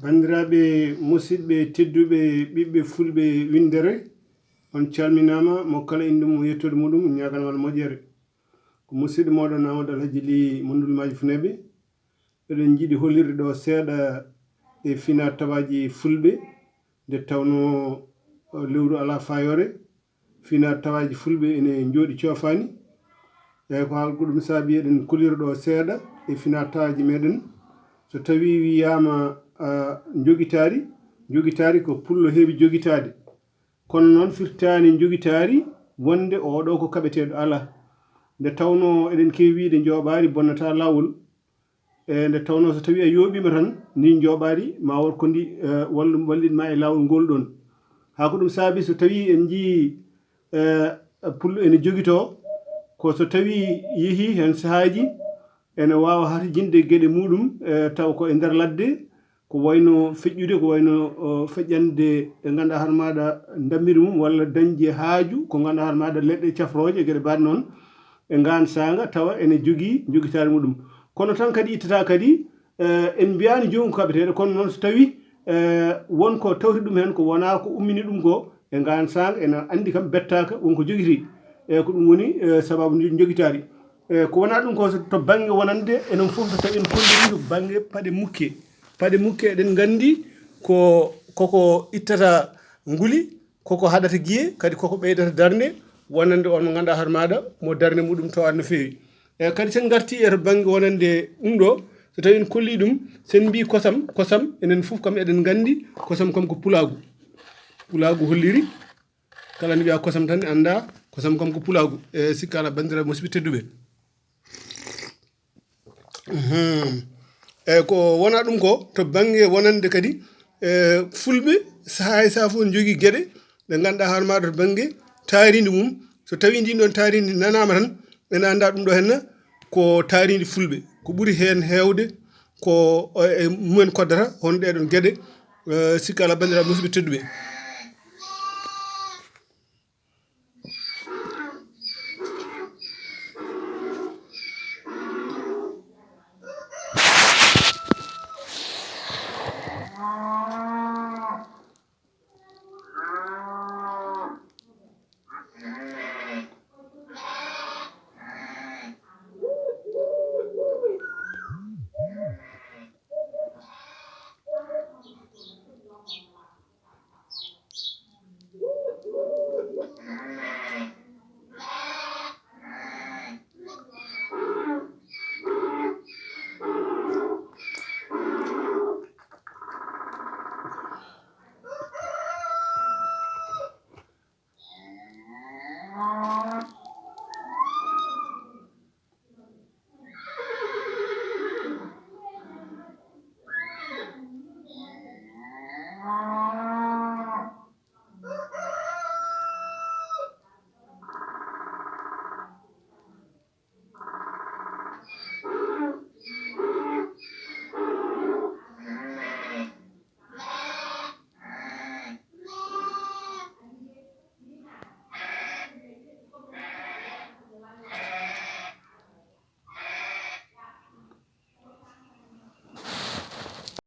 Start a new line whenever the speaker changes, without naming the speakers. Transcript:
Bandiraɓe musidɓe tedduɓe ɓiɓɓe fulɓe windere on calminama mo kala inde mum yettude muɗum ñaganwal moƴƴere ko musidɗo moɗon Amadou Alhaji Ly Mondul Maji Funeɓe eɗen jiiɗi hollirde ɗo seeɗa e fina tawaji fulɓe nde tawno lewru ala fayore fina tawaji fulɓe ene jooɗi coofani eyyi ko haalko ɗum saabi eɗen kolira ɗo seeɗa e fina tawaji meɗen so tawi wiyama jogitari ko pullo heewi jogitade kono noon firtani jogitari wonde oɗo ko kaɓeteɗo ala nde tawno eɗen kewi wiide jooɓari bonnata lawol e nde tawno so tawi a yooɓima tan ni jooɓari ma won ko ndi wallidma e lawol ngol ɗon ha ko ɗum saabi so tawi en jii pullo ene jogito ko so tawi yeehi hen sahaji ene wawa harjinde gueɗe muɗum taw ko e nder ladde ko wayno feƴƴude ko wayno feƴƴande ɓe ganduɗa hoore maɗa dammiri mum walla dañde haaju ko ganduɗa hoore maɗa leɗɗe cafroje gueɗe mbaɗe noon e gan sanga tawa ene jogui jogitari muɗum kono tan kadi ittata kadi en mbiyani jomum ko kaɓeteɗo kono noon so tawi wonko tawti ɗum hen ko wona ko ummini ɗum ko e gan sanga ene andi kam bettaka wonko joguiti eyyi ko ɗum woni sababu jogitari ko wona ɗum ko to banggue wonande enen foof so tawi en kolliri to banggue paɗe mukke eɗen gandi koko ittata nguli koko haɗata guiye kadi koko ɓeydata darde wonande on mo ganduɗa hoore maɗa mo darde muɗum towat no fewi eyyi kadi sen garti e to banggue wonande ɗum ɗo so tawi en kolli ɗum sen mbi kosam enen foof kam eɗen gandi kosam kam ko pulagu holliri kala nde wiya kosam tan anda kosam kam ko pulagu e sikka ala bandiraɓe musidɓe tedduɓe eyyi ko wona ɗum ko to banggue wonande kadi fulɓe saaha foof ne jogui gueɗe ɗe ganduɗa hoore maɗa to banggue taaride mum so tawi ndin ɗon taaridi nanama tan ene anda ɗum ɗo henna ko taaridi fulɓe ko ɓuuri hen hewde ko mumen koddata hono ɗeɗon gueɗe sikka ala bandiraɓe musidɓe tedduɓe